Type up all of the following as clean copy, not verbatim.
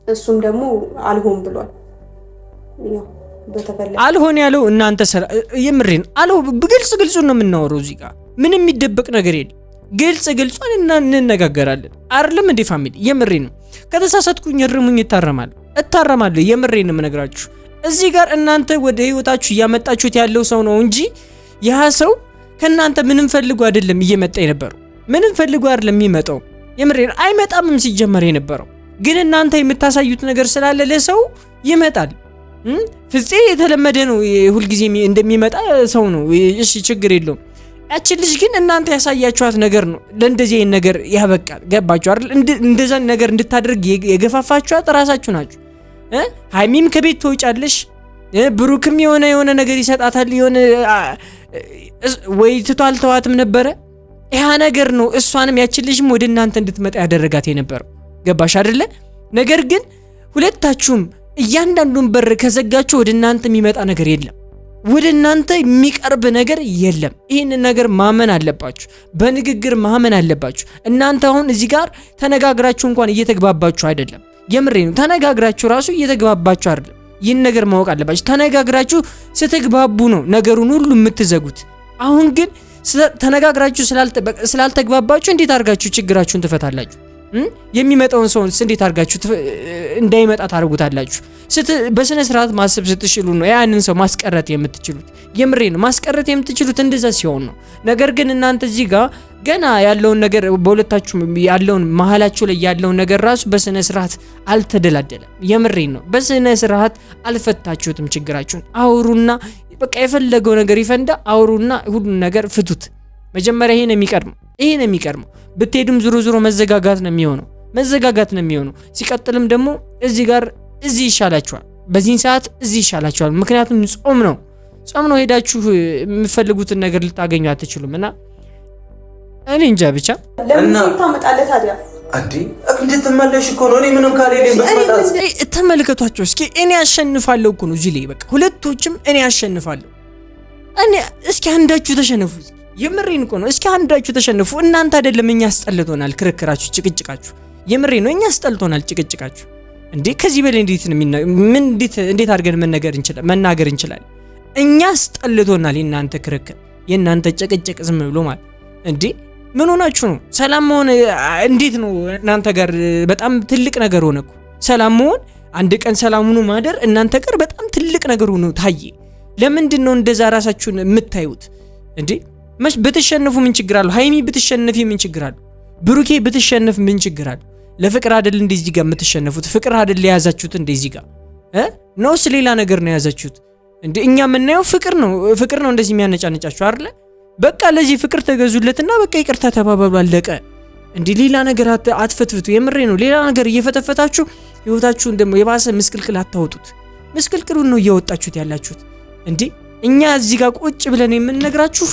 እሱም ደግሞ አልሆን ብሏል። ያው በተፈለገ አልሆን ያለው እናንተ የምሬን አለው ግልጽ ነው የምናወራው እዚህ ጋር ምንም የሚደበቅ ነገር የለም። ግልጹን እንነጋገራለን አይደለም እንዴ ፋሚሊ? የምሬን ነው። ከተሳሳትኩኝ እርሙኝ እታረማለሁ። የምሬን ነው የምነግራችሁ። እዚህ ጋር እናንተ ወደ ህይወታችሁ ያመጣችሁት ያለው ሰው ነው እንጂ ያ ሰው ከናንተ ምንም ፈልጎ አይደለም እየመጣ የነበረው። ምንም ፈልጎ አይደለም የሚመጣው። የምሬን አይመጣምም ሲጀመር የነበረው ግን እናንተ የምታሳዩት ነገር ስላለ ለሰው ይመጣል። ፍፄ የተለመደ ነው ሁሉ ጊዜ እንደሚመጣ ሰው ነው። እሺ ችግር የለውም። ያቺ ልጅ ግን እናንተ ያሳያችኋት ነገር ነው ለእንደዚህ አይነት ነገር ያበቃል። ገባችሁ አይደል? እንደዛ ነገር እንድታደርግ የገፋፋችኋት ራሳችሁ ናችሁ። ሃይሚም ከቤት ትወጫለሽ፣ ብሩክም የሆነ ነገር ይሰጣታል። የሆነ ወይ ተዋልተዋትም ነበረ። ያ ነገር ነው እሷንም ያቺ ልጅም ወደ እናንተ እንድትመጣ ያደረጋት የነበረው። ገባሽ አይደለ? ነገር ግን ሁለታችሁም እያንዳንዱን በር ከዘጋችሁ ወደ እናንተ የሚመጣ ነገር የለም። ወደ እናንተ የሚቀርብ ነገር የለም። ይህንን ነገር ማመን አለባችሁ። በንግግር ማመን አለባችሁ። እናንተ አሁን እዚህ ጋር ተነጋግራችሁ እንኳን እየተግባባችሁ አይደለም። የምሬ ነው። ተነጋግራችሁ ራሱ እየተግባባችሁ አይደለም። ይህን ነገር ማወቅ አለባችሁ። ተነጋግራችሁ ስትግባቡ ነው ነገሩን ሁሉ የምትዘጉት። አሁን ግን ተነጋግራችሁ ስላልተግባባችሁ እንዴት አድርጋችሁ ችግራችሁን ትፈታላችሁ? የሚመጣውን ሰው እንዴት አድርጋችሁ እንዳይመጣ ታርጉታላችሁ? በስነ ስርዓት ማሰብ ስትችሉ ነው ያንን ሰው ማስቀረት የምትችሉት። የምሬ ነው። ማስቀረት የምትችሉት እንደዛ ሲሆን ነው። ነገር ግን እናንተ እዚህ ጋር ገና ያለውን ነገር በሁለታችሁ ያለውን መሐላችሁ ላይ ያለውን ነገር ራሱ በስነ ስርዓት አልተደላደለም። የምሬ ነው። በስነ ስርዓት አልፈታችሁትም ችግራችሁን። አውሩና በቃ የፈለገው ነገር ይፈንዳ። አውሩና ሁሉን ነገር ፍቱት። መጀመሪያ ይሄን የሚቀርመው ብትሄዱም ዙሮ መዘጋጋት ነው የሚሆነው። ሲቀጥልም ደግሞ እዚህ ይሻላችኋል። በዚህን ሰዓት እዚህ ይሻላችኋል። ምክንያቱም ጾም ነው ሄዳችሁ የምትፈልጉትን ነገር ልታገኙ አትችሉም። እና እኔ እንጃ ብቻ ለምን ታመጣለህ ታዲያ? እንድትመለሽ እኮ ነው። እኔ ምንም ካልሄድን በስመጣት ተመልከቷቸው እስኪ። እኔ አሸንፋለሁ እኮ ነው እዚህ ላይ በቃ ሁለቶችም እኔ አሸንፋለሁ። እስኪ አንዳችሁ ተሸነፉ። የምሬን እኮ ነው። እስኪ አንዳችሁ ተሸነፉ። እናንተ አይደለም እኛ አስጠልቶናል ክርክራችሁ፣ ጭቅጭቃችሁ። የምሬን ነው። እኛ አስጠልቶናል ጭቅጭቃችሁ። እንዴ ከዚህ በላይ እንዴት አድርገን መናገር እንችላለን? እኛ አስጠልቶናል የእናንተ ክርክር፣ የእናንተ ጭቅጭቅ ዝም ብሎ ማለት እንዴ ምን ሆናችሁ ነው? ሰላም መሆን እንዴት ነው እናንተ ጋር በጣም ትልቅ ነገር ሆነ እኮ። ሰላም መሆን አንድ ቀን ሰላም ሆኖ ማደር እናንተ ጋር በጣም ትልቅ ነገር ሆኖ ታየ። ለምንድን ነው እንደዛ ራሳችሁን የምታዩት እንዴ? ብትሸነፉ ምን ችግር አለው? ሃይሚ ብትሸነፊ ምን ችግር አለው? ብሩኬ ብትሸነፍ ምን ችግር አለው? ለፍቅር አይደል እንደዚህ ጋር የምትሸነፉት? ፍቅር አይደል የያዛችሁት እንደዚህ ጋር ነውስ ሌላ ነገር ነው የያዛችሁት እንዴ? እኛ የምናየው ፍቅር ነው እንደዚህ የሚያነጫነጫችሁ አይደለ? በቃ ለዚህ ፍቅር ተገዙለትና በቃ ይቅርታ ተባባሉ፣ አለቀ። እንዴ ሌላ ነገር አትፈትፍቱ። የምሬ ነው። ሌላ ነገር እየፈተፈታችሁ ህይወታችሁን ደግሞ የባሰ ምስቅልቅል አታውጡት። ምስቅልቅሉን ነው እያወጣችሁት ያላችሁት እንዴ። እኛ እዚህ ጋር ቁጭ ብለን የምንነግራችሁ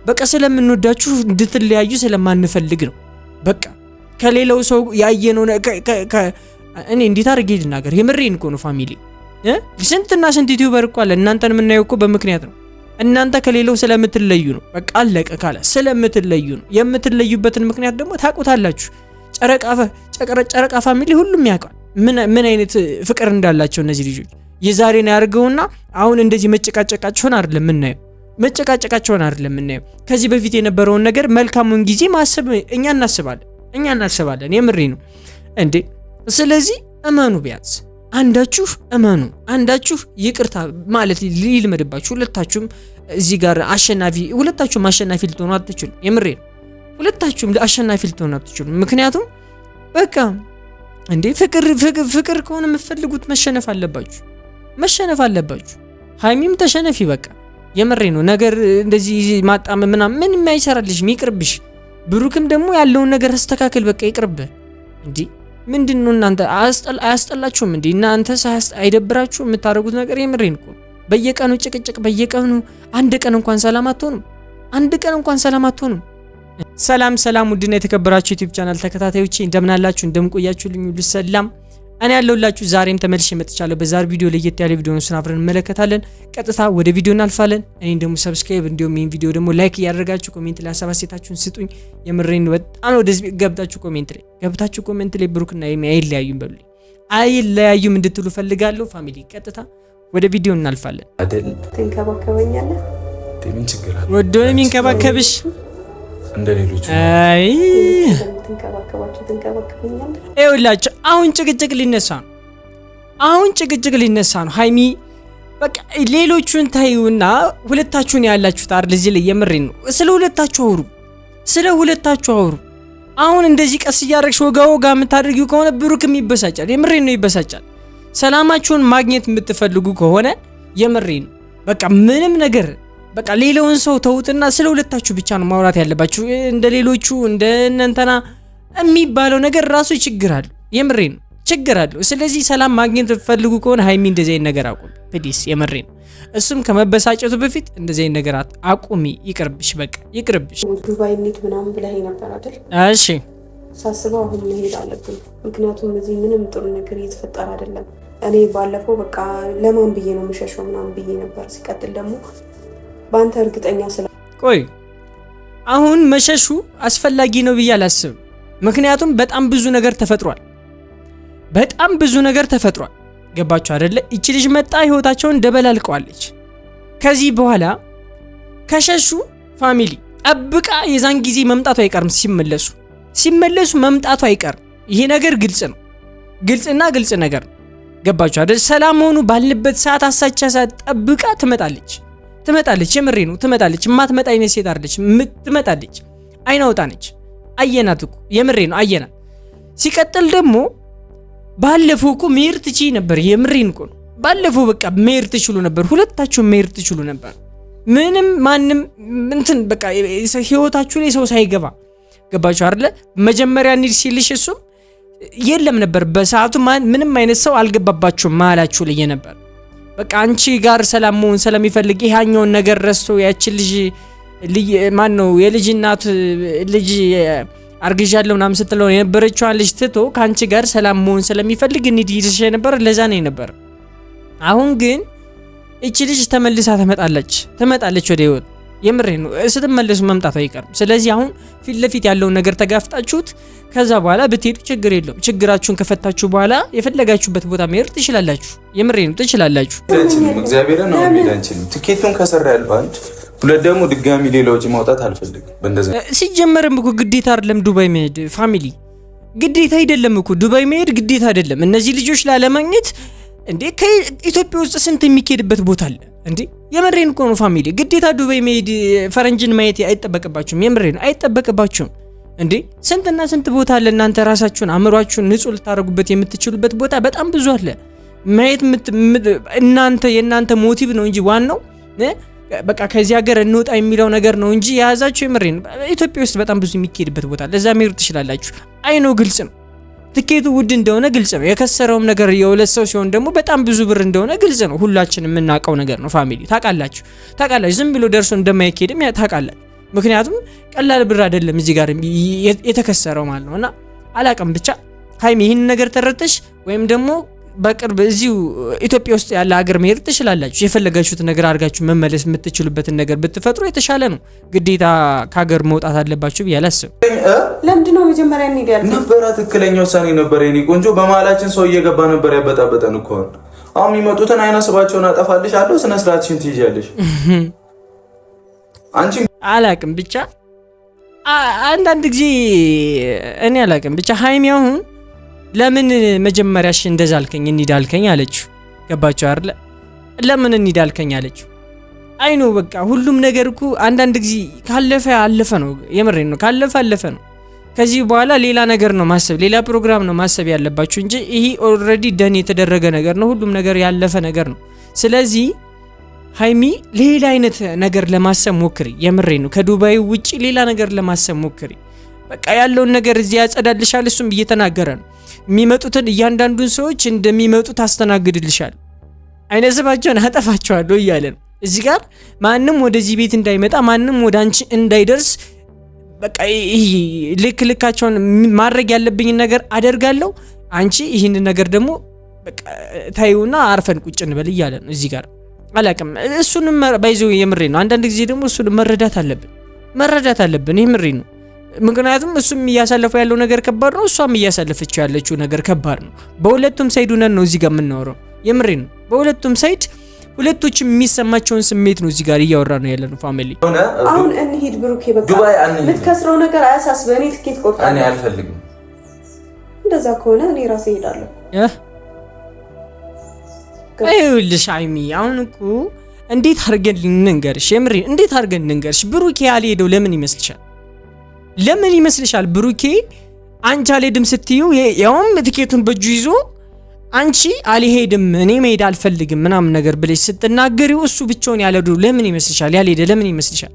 በቃ ስለምንወዳችሁ እንድትለያዩ ስለማንፈልግ ነው። በቃ ከሌላው ሰው ያየነው እኔ እንዴት አድርጌ ልናገር? የምሬን እኮ ነው ፋሚሊ። ስንትና ስንት ዩቲዩበር እኮ አለ። እናንተን የምናየው እኮ በምክንያት ነው። እናንተ ከሌላው ስለምትለዩ ነው። በቃ አለቀ ካለ ስለምትለዩ ነው። የምትለዩበትን ምክንያት ደግሞ ታውቁታላችሁ። ጨረቃ ፋሚሊ ሁሉም ያውቃል ምን አይነት ፍቅር እንዳላቸው እነዚህ ልጆች። የዛሬን ያርገውና አሁን እንደዚህ መጨቃጨቃቸውን አይደለም የምናየው። ከዚህ በፊት የነበረውን ነገር መልካሙን ጊዜ ማሰብ እኛ እናስባለን። የምሬ ነው እንዴ። ስለዚህ እመኑ፣ ቢያንስ አንዳችሁ እመኑ፣ አንዳችሁ ይቅርታ ማለት ሊልመድባችሁ። ሁለታችሁም እዚህ ጋር ሁለታችሁም አሸናፊ ልትሆኑ አትችሉም። የምሬ ነው። ሁለታችሁም አሸናፊ ልትሆኑ አትችሉም። ምክንያቱም በቃ እንዴ ፍቅር ከሆነ የምትፈልጉት መሸነፍ አለባችሁ። ሃይሚም ተሸነፊ በቃ። የምሬ ነው። ነገር እንደዚህ ማጣም ምን የማይሰራልሽ ይቅርብሽ። ብሩክም ደግሞ ያለውን ነገር አስተካክል በቃ ይቅርብ። እንዴ ምንድነው እናንተ አያስጠላችሁም እንዴ? እናንተ አይደብራችሁ የምታደርጉት ነገር? የምሬን እኮ በየቀኑ ጭቅጭቅ፣ በየቀኑ አንድ ቀን እንኳን ሰላም አትሆኑም። ሰላም ውድና የተከበራችሁ ዩቲዩብ ቻናል ተከታታዮቼ እንደምን አላችሁ? እንደምን ቆያችሁልኝ? ሁሉ ሰላም እኔ ያለሁላችሁ ዛሬም ተመልሼ መጥቻለሁ። በዛሬ ቪዲዮ ለየት ያለ ቪዲዮ ነው አብረን እንመለከታለን። ቀጥታ ወደ ቪዲዮ እናልፋለን። እኔን ደግሞ ሰብስክራይብ እንዲሁም ይሄን ቪዲዮ ደግሞ ላይክ እያደረጋችሁ ኮሜንት ላይ ሀሳብ አስተያየታችሁን ስጡኝ። የምሬን በጣም ወደዚህ ገብታችሁ ኮሜንት ላይ ብሩክና ሃይሚ አይለያዩም በሉኝ። አይለያዩም እንድትሉ ፈልጋለሁ። ፋሚሊ ቀጥታ ወደ ቪዲዮ እናልፋለን። አይደል ትንከባከበኛለህ? ምን ችግር አለ? ወዶ የሚንከባከብሽ እንደሌሎቹ አይ ትንከባከበኛለህ? ይኸውላችሁ አሁን ጭቅጭቅ ሊነሳ ነው። ሃይሚ በቃ ሌሎቹን ታዩና ሁለታችሁን ያላችሁት አይደል? እዚህ ላይ የምሬን ነው። ስለ ሁለታችሁ አውሩ። አሁን እንደዚህ ቀስ እያደረግሽ ወጋ የምታደርጊው ከሆነ ብሩክም ይበሳጫል። የምሬን ነው ይበሳጫል። ሰላማችሁን ማግኘት የምትፈልጉ ከሆነ የምሬን ነው በቃ ምንም ነገር በቃ ሌላውን ሰው ተውትና ስለ ሁለታችሁ ብቻ ነው ማውራት ያለባችሁ። እንደ ሌሎቹ እንደ እንተና የሚባለው ነገር ራሱ ችግር አለው። የምሬን ነው ችግር አለው። ስለዚህ ሰላም ማግኘት ፈልጉ ከሆነ ሃይሚ እንደዚህ አይነት ነገር አቁሚ ፕሊስ። የምሬን ነው። እሱም ከመበሳጨቱ በፊት እንደዚህ አይነት ነገር አቁሚ። ይቅርብሽ፣ በቃ ይቅርብሽ። ዱባይ እንሂድ ምናምን ብለኸኝ ነበር አይደል? እሺ ሳስበው አሁን መሄድ አለብን። ምክንያቱም እዚህ ምንም ጥሩ ነገር እየተፈጠረ አይደለም። እኔ ባለፈው በቃ ለማን ብዬ ነው የምሸሸው ምናምን ብዬ ነበር። ሲቀጥል ደግሞ በአንተ እርግጠኛ ቆይ አሁን መሸሹ አስፈላጊ ነው ብዬ አላስብም። ምክንያቱም በጣም ብዙ ነገር ተፈጥሯል። ገባችሁ አይደለ? እቺ ልጅ መጣ ህይወታቸውን ደበላልቀዋለች። ከዚህ በኋላ ከሸሹ ፋሚሊ ጠብቃ የዛን ጊዜ መምጣቱ አይቀርም። ሲመለሱ መምጣቱ አይቀርም። ይሄ ነገር ግልጽ ነው። ግልጽ ነገር ነው። ገባችሁ አይደል? ሰላም ሆኑ ባልንበት ሰዓት አሳቻ ሰዓት ጠብቃ ትመጣለች። የምሬ ነው ትመጣለች። የማትመጣ አይነት ሴት አይደለች። ትመጣለች። አይናውጣ ነች። አየናት እኮ የምሬ ነው አየናት። ሲቀጥል ደግሞ ባለፈው እኮ መሄድ ትችይ ነበር። የምሬን እኮ ነው። ባለፈው በቃ መሄድ ትችሉ ነበር። ሁለታችሁ መሄድ ትችሉ ነበር። ምንም ማንም እንትን በቃ ህይወታችሁ ላይ ሰው ሳይገባ ገባችሁ አይደለ? መጀመሪያ እንሂድ ሲልሽ እሱም የለም ነበር በሰዓቱ ምንም አይነት ሰው አልገባባችሁም መሀላችሁ ላይ ነበር። በቃ አንቺ ጋር ሰላም መሆን ስለሚፈልግ ይሄኛውን ነገር ረስቶ ያችን ልጅ ማን ነው የልጅ እናት ልጅ አርግዣለሁ ምናምን ስትለው የነበረችዋን ልጅ ትቶ ካንቺ ጋር ሰላም መሆን ስለሚፈልግ እንሂድ ይልሽ ነበር። ለዛ ነው ነበር። አሁን ግን እቺ ልጅ ተመልሳ ትመጣለች ወደ ህይወት። የምሬ ነው ስትመለሱ መምጣቱ አይቀርም። ስለዚህ አሁን ፊት ለፊት ያለውን ነገር ተጋፍጣችሁት ከዛ በኋላ ብትሄዱ ችግር የለውም። ችግራችሁን ከፈታችሁ በኋላ የፈለጋችሁበት ቦታ መሄድ ትችላላችሁ። የምሬ ነው ትችላላችሁ። እግዚአብሔርን ነው የሚላንቺ ትኬቱን ከሰራ ያለው አንድ ሁለት ደግሞ ድጋሚ ሌላ ወጪ ማውጣት አልፈልግም። በእንደዛ ሲጀመርም እኮ ግዴታ አይደለም ዱባይ መሄድ ፋሚሊ፣ ግዴታ አይደለም እኮ ዱባይ መሄድ ግዴታ አይደለም። እነዚህ ልጆች ላለማግኘት እንዴ ከኢትዮጵያ ውስጥ ስንት የሚኬድበት ቦታ አለ እንዴ? የምሬን እኮ ነው ፋሚሊ። ግዴታ ዱባይ መሄድ ፈረንጅን ማየት አይጠበቅባችሁም። የምሬን ነው አይጠበቅባችሁም እንዴ። ስንትና ስንት ቦታ አለ። እናንተ ራሳችሁን አእምሯችሁን ንጹህ ልታረጉበት የምትችሉበት ቦታ በጣም ብዙ አለ። ማየት የእናንተ ሞቲቭ ነው እንጂ ዋናው በቃ ከዚህ ሀገር እንውጣ የሚለው ነገር ነው እንጂ የያዛችሁ የምሬን ነው። ኢትዮጵያ ውስጥ በጣም ብዙ የሚኬድበት ቦታ ለዛ መሄድ ትችላላችሁ። አይ ነው ግልጽ ነው። ትኬቱ ውድ እንደሆነ ግልጽ ነው። የከሰረውም ነገር የሁለት ሰው ሲሆን ደግሞ በጣም ብዙ ብር እንደሆነ ግልጽ ነው። ሁላችንም የምናውቀው ነገር ነው ፋሚሊ። ታውቃላችሁ። ዝም ብሎ ደርሶ እንደማይኬድም ታውቃላችሁ። ምክንያቱም ቀላል ብር አይደለም እዚህ ጋር የተከሰረው ማለት ነውና አላውቅም። ብቻ ሃይሚ ይህን ነገር ተረተሽ ወይም ደግሞ በቅርብ እዚሁ ኢትዮጵያ ውስጥ ያለ ሀገር መሄድ ትችላላችሁ። የፈለጋችሁት ነገር አድርጋችሁ መመለስ የምትችሉበትን ነገር ብትፈጥሩ የተሻለ ነው። ግዴታ ከሀገር መውጣት አለባችሁ ብዬ አላስብም። ለምንድነው መጀመሪያ እንሂድ ያልኩት? ነበር ትክክለኛ ውሳኔ ነበር። የኔ ቆንጆ በመሀላችን ሰው እየገባ ነበር ያበጣበጠን እኮ። አሁን የሚመጡትን አይነ ስባቸውን አጠፋልሽ አለው። ስነ ስርዓትሽን ትይዣለሽ። አንቺ አላቅም ብቻ አንዳንድ ጊዜ እኔ አላቅም ብቻ ሃይሚ አሁን ለምን መጀመሪያሽ እንደዛ አልከኝ እንሂድ አልከኝ አለችው። ገባችሁ አይደል? ለምን እንሂድ አልከኝ አለችው። አይኑ በቃ ሁሉም ነገር እኮ አንዳንድ ጊዜ ካለፈ አለፈ ነው። የምሬን ነው። ካለፈ አለፈ ነው። ከዚህ በኋላ ሌላ ነገር ነው ማሰብ፣ ሌላ ፕሮግራም ነው ማሰብ ያለባችሁ እንጂ ይሄ ኦልሬዲ ደን የተደረገ ነገር ነው። ሁሉም ነገር ያለፈ ነገር ነው። ስለዚህ ሃይሚ ሌላ አይነት ነገር ለማሰብ ሞክሪ። የምሬን ነው። ከዱባይ ውጪ ሌላ ነገር ለማሰብ ሞክሪ። በቃ ያለውን ነገር እዚህ ያጸዳልሻል። እሱም እየተናገረ ነው። የሚመጡትን እያንዳንዱን ሰዎች እንደሚመጡ ታስተናግድልሻል። አይነ ስባቸውን አጠፋቸዋለሁ እያለ ነው። እዚህ ጋር ማንም ወደዚህ ቤት እንዳይመጣ፣ ማንም ወደ አንቺ እንዳይደርስ በቃ ልካቸውን ማድረግ ያለብኝን ነገር አደርጋለሁ። አንቺ ይህንን ነገር ደግሞ በቃ ታዩና አርፈን ቁጭ እንበል እያለ ነው። እዚህ ጋር አላቅም። እሱንም ባይዘው የምሬ ነው። አንዳንድ ጊዜ ደግሞ እሱን መረዳት አለብን። የምሬ ነው። ምክንያቱም እሱም እያሳለፈው ያለው ነገር ከባድ ነው፣ እሷም እያሳለፈችው ያለችው ነገር ከባድ ነው። በሁለቱም ሳይድ ሆነን ነው እዚህ ጋር የምናወራው። የምሬን ነው። በሁለቱም ሳይድ ሁለቶችም የሚሰማቸውን ስሜት ነው እዚህ ጋር እያወራ ነው ያለነው ፋሚሊ። አሁን እንሂድ ብሩኬ፣ በቃ የምትከስረው ነገር አያሳስበህ። እኔ ትኬት ቆርጣለሁ። እኔ አልፈልግም። እንደዛ ከሆነ እኔ ራሴ እሄዳለሁ። አይውልሽ ሀይሚ፣ አሁን እኮ እንዴት አድርገን ልንገርሽ? የምሬን እንዴት አድርገን ልንገርሽ? ብሩኬ ያልሄደው ለምን ይመስልሻል? ለምን ይመስልሻል? ብሩኬ አንቺ አልሄድም ስትዩ ያውም ትኬቱን በእጁ ይዞ አንቺ አልሄድም እኔ መሄድ አልፈልግም ምናምን ነገር ብለሽ ስትናገሪው እሱ ብቻውን ያልሄዱ ለምን ይመስልሻል? ያልሄደ ለምን ይመስልሻል?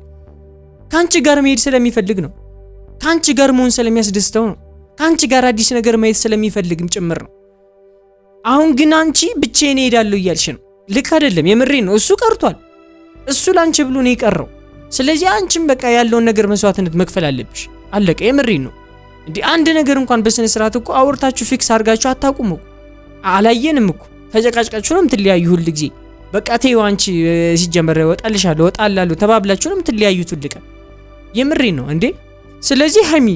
ካንቺ ጋር መሄድ ስለሚፈልግ ነው። ካንቺ ጋር መሆን ስለሚያስደስተው ነው። ካንቺ ጋር አዲስ ነገር ማየት ስለሚፈልግም ጭምር ነው። አሁን ግን አንቺ ብቻዬን እሄዳለሁ እያልሽ ነው። ልክ አይደለም። የምሬን ነው። እሱ ቀርቷል። እሱ ላንቺ ብሎ ነው የቀረው። ስለዚህ አንቺም በቃ ያለውን ነገር መስዋዕትነት መክፈል አለብሽ። አለቀ። የምሬን ነው። እንዴ አንድ ነገር እንኳን በስነ ስርዓት እኮ አውርታችሁ ፊክስ አድርጋችሁ አታቁሙ እኮ። አላየንም እኮ ተጨቃጭቃችሁ ነው የምትለያዩ ሁሉ ጊዜ። በቃ ተይው አንቺ ሲጀመር እወጣልሻለሁ እወጣላለሁ ተባብላችሁ ነው የምትለያዩት ሁሉ ቀን። የምሬን ነው እንዴ። ስለዚህ ሀይሚ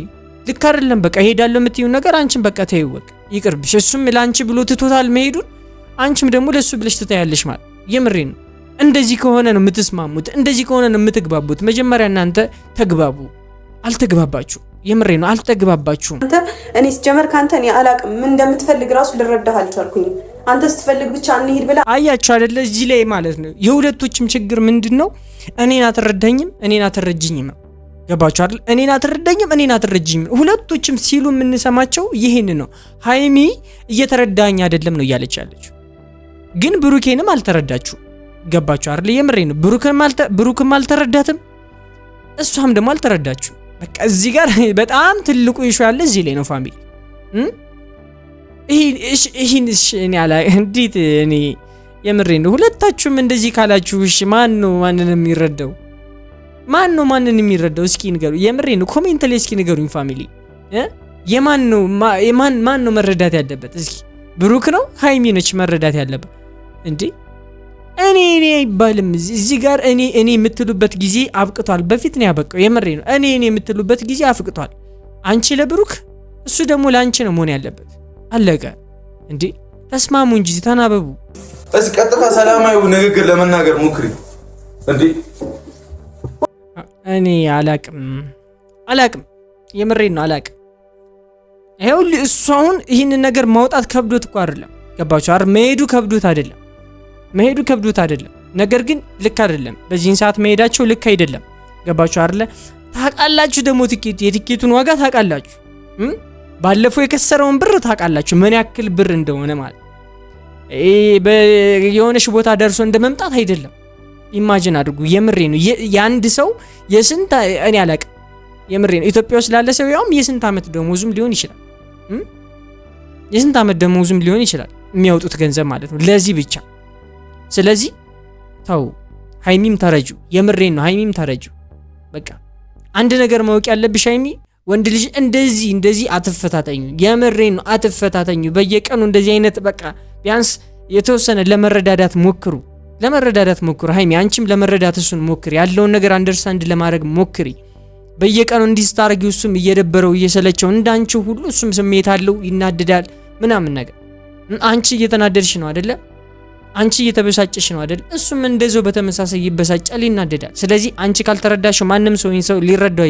ልክ አይደለም። በቃ ሄዳለሁ የምትይው ነገር አንቺም በቃ ተይው በቃ ይቅርብሽ። እሱም ላንቺ ብሎ ትቶታል መሄዱን፣ አንቺም ደግሞ ለሱ ብለሽ ትታያለሽ ማለት። የምሬን ነው። እንደዚህ ከሆነ ነው የምትስማሙት፣ እንደዚህ ከሆነ ነው የምትግባቡት። መጀመሪያ እናንተ ተግባቡ። አልተግባባችሁ። የምሬን ነው አልተግባባችሁም። አንተ እኔ ሲጀመር ካንተ እኔ አላቅም ምን እንደምትፈልግ ራሱ ልረዳህ አልቻልኩኝም። አንተ ስትፈልግ ብቻ እንሂድ ብላ አያችሁ አይደለ? እዚህ ላይ ማለት ነው የሁለቶችም ችግር ምንድነው? እኔን አትረዳኝም፣ እኔን አትረጅኝም ነው። ገባችሁ አይደል? እኔን አትረዳኝም፣ እኔን አትረጅኝም። ሁለቶችም ሲሉ የምንሰማቸው ይሄን ነው። ሃይሚ እየተረዳኝ አይደለም ነው እያለች ያለችው፣ ግን ብሩኬንም አልተረዳችሁ። ገባችሁ አይደል? የምሬን ነው። ብሩክም አልተረዳትም፣ እሷም ደግሞ አልተረዳችሁ። በቃ እዚህ ጋር በጣም ትልቁ ኢሹ ያለ እዚህ ላይ ነው ፋሚሊ። ይሄን እኔ አላ እንዴት እኔ የምሬን ነው። ሁለታችሁም እንደዚህ ካላችሁ እሺ ማን ነው ማንንም የሚረዳው? ማን ነው ማንንም የሚረዳው? እስኪ ንገሩ። የምሬን ነው። ኮሜንት ላይ እስኪ ንገሩኝ ፋሚሊ። የማን ነው ማን ነው መረዳት ያለበት? እስኪ ብሩክ ነው ሃይሚ ነች መረዳት ያለበት እንዴ? እኔ አይባልም እዚህ ጋር እኔ የምትሉበት ጊዜ አብቅቷል። በፊት ነው ያበቃው። የምሬን ነው። እኔ የምትሉበት ጊዜ አፍቅቷል። አንቺ ለብሩክ እሱ ደግሞ ለአንቺ ነው መሆን ያለበት። አለቀ እንዴ። ተስማሙ እንጂ ተናበቡ። እስኪ ቀጥታ ሰላማዊ ንግግር ለመናገር ሞክሪ እንዴ። እኔ አላቅም የምሬን ነው አላቅም። ይሄው እሱ አሁን ይህንን ነገር ማውጣት ከብዶት እኮ አይደለም። ገባችሁ አይደል? መሄዱ ከብዶት አይደለም። ነገር ግን ልክ አይደለም። በዚህን ሰዓት መሄዳቸው ልክ አይደለም። ገባችሁ አይደል? ታውቃላችሁ ደግሞ የትኬቱን ዋጋ ታውቃላችሁ። ባለፈው የከሰረውን ብር ታውቃላችሁ ምን ያክል ብር እንደሆነ ማለት። የሆነሽ ቦታ ደርሶ እንደመምጣት አይደለም። ኢማጂን አድርጉ። የምሬ ነው። የአንድ ሰው የስንት እኔ አላቅም። የምሬ ነው። ኢትዮጵያ ውስጥ ላለ ሰው ያውም የስንት ዓመት ደሞዙም ሊሆን ይችላል። የስንት ዓመት ደሞዙም ሊሆን ይችላል የሚያወጡት ገንዘብ ማለት ነው ለዚህ ብቻ። ስለዚህ ተው፣ ሃይሚም ተረጁ። የምሬ ነው። ሃይሚም ተረጁ። በቃ አንድ ነገር ማወቅ ያለብሽ ሃይሚ፣ ወንድ ልጅ እንደዚህ አትፈታተኙ። የምሬ ነው አትፈታተኙ። በየቀኑ እንደዚህ አይነት በቃ ቢያንስ የተወሰነ ለመረዳዳት ሞክሩ። ሃይሚ አንቺም ለመረዳት እሱን ሞክሪ። ያለውን ነገር አንደርስታንድ ለማድረግ ሞክሪ። በየቀኑ እንዲስታርጊው እሱም እየደበረው እየሰለቸው እንዳንቺ ሁሉ እሱም ስሜት አለው፣ ይናደዳል ምናምን ነገር። አንቺ እየተናደድሽ ነው አይደለ? አንቺ እየተበሳጨሽ ነው አይደል? እሱም እንደዛው በተመሳሳይ ይበሳጫል፣ ይናደዳል። ስለዚህ አንቺ ካልተረዳሽ ማንም ሰው ሊረዳው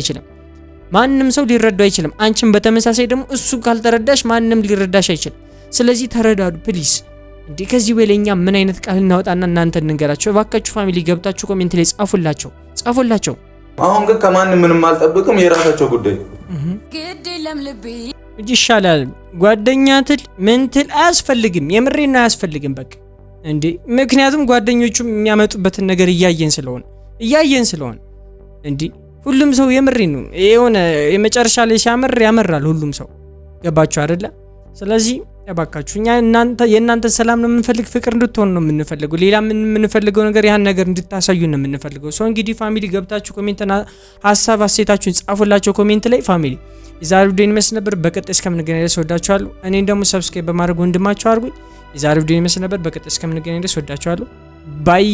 አይችልም። አንቺም በተመሳሳይ ደግሞ እሱ ካልተረዳሽ ማንም ሊረዳሽ አይችልም። ስለዚህ ተረዳዱ ፕሊዝ። እንዴ ከዚህ በለኛ ምን አይነት ቃል እናወጣና እናንተ እንንገራቸው? እባካችሁ ፋሚሊ ገብታችሁ ኮሜንት ላይ ጻፉላቸው። አሁን ግን ከማንም ምንም አልጠብቅም። የራሳቸው ጉዳይ ግድ ለምልቤ እንጂ ይሻላል። ጓደኛ ትል ምን ትል አያስፈልግም። የምሬና አያስፈልግም በቃ እንዴ። ምክንያቱም ጓደኞቹ የሚያመጡበትን ነገር እያየን ስለሆነ እንዴ ሁሉም ሰው የምሬን ነው የሆነ የመጨረሻ ላይ ሲያመር ያመራል ሁሉም ሰው። ገባችሁ አይደለ? ስለዚህ እባካችሁ እኛ የእናንተ ሰላም ነው የምንፈልግ፣ ፍቅር እንድትሆን ነው የምንፈልገው። ሌላ ምን የምንፈልገው ነገር ያን ነገር እንድታሳዩ ነው የምንፈልገው። ሰው እንግዲህ ፋሚሊ ገብታችሁ ኮሜንትና ሀሳብ አስተያየታችሁን ጻፉላቸው ኮሜንት ላይ ፋሚሊ። የዛሬው ቪዲዮ ይመስል ነበር። በቀጣይ እስከምንገናኝ ድረስ ወዳችኋለሁ። እኔን ደግሞ ሰብስክራይብ በማድረግ ወንድማችሁ አድርጉኝ። የዛሬው ቪዲዮ ይመስል ነበር። በቀጣይ እስከምንገናኝ ድረስ ወዳችኋለሁ። ባይ